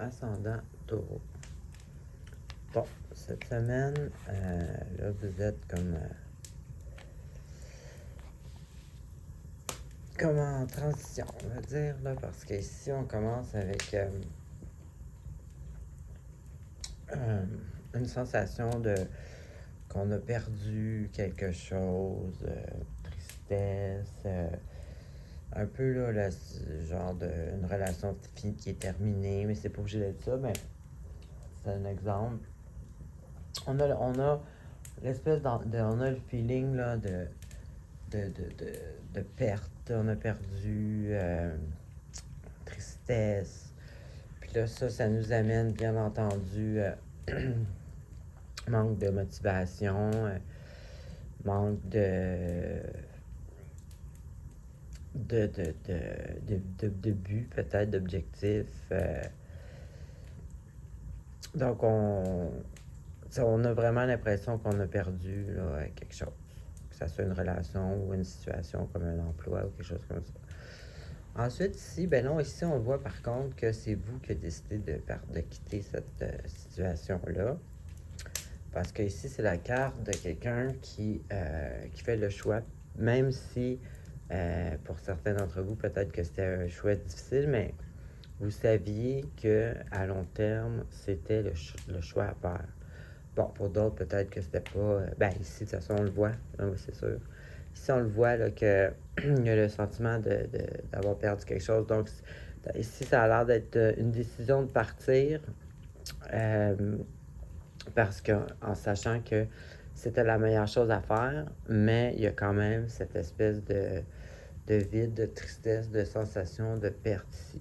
ascendant Taureau. Bon, cette semaine, là, vous êtes comme en transition, on va dire, là, parce qu'ici, on commence avec une sensation qu'on a perdu quelque chose, tristesse, un peu là, genre une relation qui est terminée, mais c'est pas obligé d'être ça, mais c'est un exemple. On a l'espèce on a le feeling là de perte. On a perdu tristesse. Puis là, ça nous amène, bien entendu, manque de motivation, manque de but, peut-être, d'objectif. Donc, on a vraiment l'impression qu'on a perdu là, quelque chose. Que ça soit une relation ou une situation comme un emploi ou quelque chose comme ça. Ensuite, ici, ici, on voit par contre que c'est vous qui avez décidé de quitter cette situation-là. Parce que ici, c'est la carte de quelqu'un qui fait le choix, même si pour certains d'entre vous, peut-être que c'était un choix difficile, mais vous saviez qu'à long terme, c'était le choix à faire. Bon, pour d'autres, peut-être que c'était pas... ici, de toute façon, on le voit, oui, c'est sûr. Ici, on le voit, là, que il y a le sentiment d'avoir perdu quelque chose. Donc, ici, ça a l'air d'être une décision de partir, parce qu'en sachant que c'était la meilleure chose à faire, mais il y a quand même cette espèce de vide, de tristesse, de sensation de perte ici.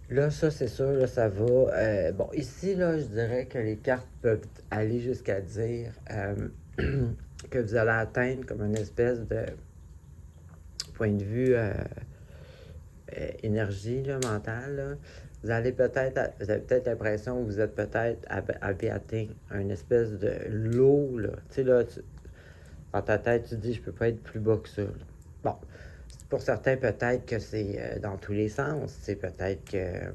Là, ça, c'est sûr, là, ça va... bon, ici, là, je dirais que les cartes peuvent aller jusqu'à dire que vous allez atteindre comme une espèce de point de vue énergie là, mentale. Là. Vous avez peut-être l'impression que vous êtes peut-être avez atteint une espèce de lot. Là. Tu sais, là, dans ta tête, tu te dis, je peux pas être plus bas que ça. Là. Bon, pour certains, peut-être que c'est dans tous les sens. C'est peut-être que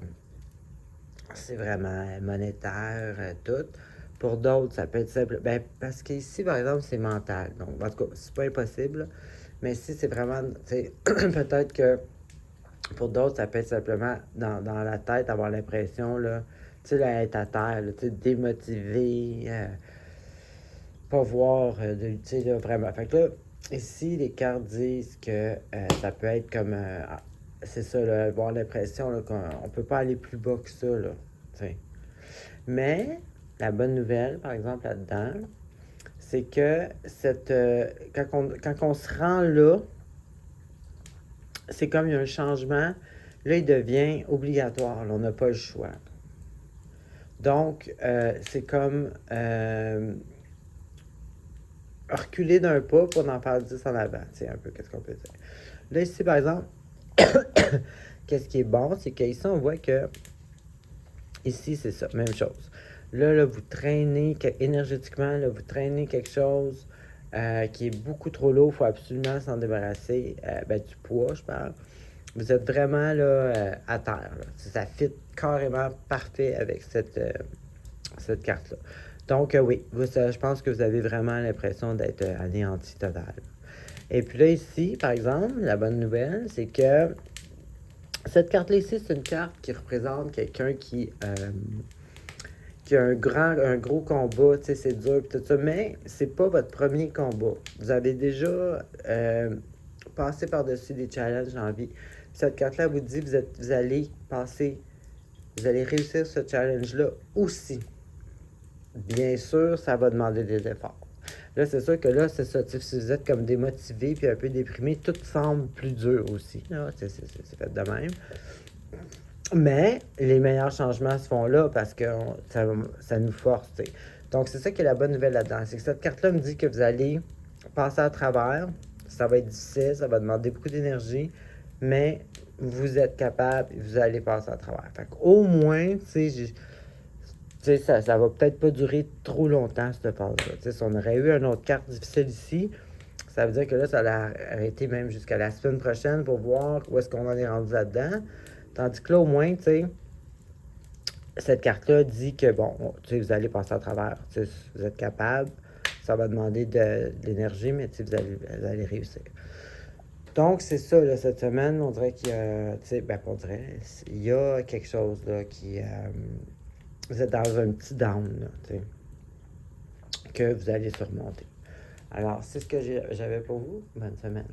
c'est vraiment monétaire, tout. Pour d'autres, ça peut être simple. Parce qu'ici, par exemple, c'est mental. Donc, en tout cas, c'est pas impossible. Là. Mais si c'est vraiment, tu sais, peut-être que pour d'autres, ça peut être simplement dans la tête, avoir l'impression, là, tu sais, là, être à terre, tu sais, démotivé, pas voir, tu sais, là, vraiment. Fait que là, ici, les cartes disent que ça peut être comme, c'est ça, là, avoir l'impression là, qu'on peut pas aller plus bas que ça, là, tu sais. Mais, la bonne nouvelle, par exemple, là-dedans, c'est que quand on se rend là, c'est comme il y a un changement. Là, il devient obligatoire. Là, on n'a pas le choix. Donc, c'est comme reculer d'un pas pour en faire 10 en avant. C'est un peu qu'est-ce qu'on peut dire. Là, ici, par exemple, qu'est-ce qui est bon, c'est qu'ici, on voit que ici, c'est ça, même chose. Là, vous traînez, énergétiquement, là, vous traînez quelque chose qui est beaucoup trop lourd. Il faut absolument s'en débarrasser. Du poids, je parle. Vous êtes vraiment là, à terre. Là. Ça fit carrément parfait avec cette carte-là. Donc, oui, je pense que vous avez vraiment l'impression d'être anéanti total. Et puis là, ici, par exemple, la bonne nouvelle, c'est que cette carte-là ici, c'est une carte qui représente quelqu'un qui a un gros combat, tu sais, c'est dur, tout ça, mais c'est pas votre premier combat. Vous avez déjà passé par-dessus des challenges en vie. Cette carte-là vous dit que vous allez réussir ce challenge-là aussi. Bien sûr, ça va demander des efforts. Là, c'est sûr que là, c'est ça, si vous êtes comme démotivé puis un peu déprimé, tout semble plus dur aussi. Là, c'est fait de même. Mais les meilleurs changements se font là parce que ça nous force. T'sais. Donc, c'est ça qui est la bonne nouvelle là-dedans. C'est que cette carte-là me dit que vous allez passer à travers. Ça va être difficile, ça va demander beaucoup d'énergie, mais vous êtes capable et vous allez passer à travers. Fait qu'au moins, tu sais, ça va peut-être pas durer trop longtemps, cette phase-là. Si on aurait eu une autre carte difficile ici, ça veut dire que là, ça allait arrêter même jusqu'à la semaine prochaine pour voir où est-ce qu'on en est rendu là-dedans. Tandis que là, au moins, tu sais, cette carte-là dit que, bon, tu sais, vous allez passer à travers. Tu sais, vous êtes capable. Ça va demander de l'énergie, mais tu sais, vous allez réussir. Donc, c'est ça, là, cette semaine, on dirait qu'il y a, tu sais, ben, on dirait, il y a quelque chose, là, qui, vous êtes dans un petit down, là, tu sais, que vous allez surmonter. Alors, c'est ce que j'avais pour vous. Bonne semaine.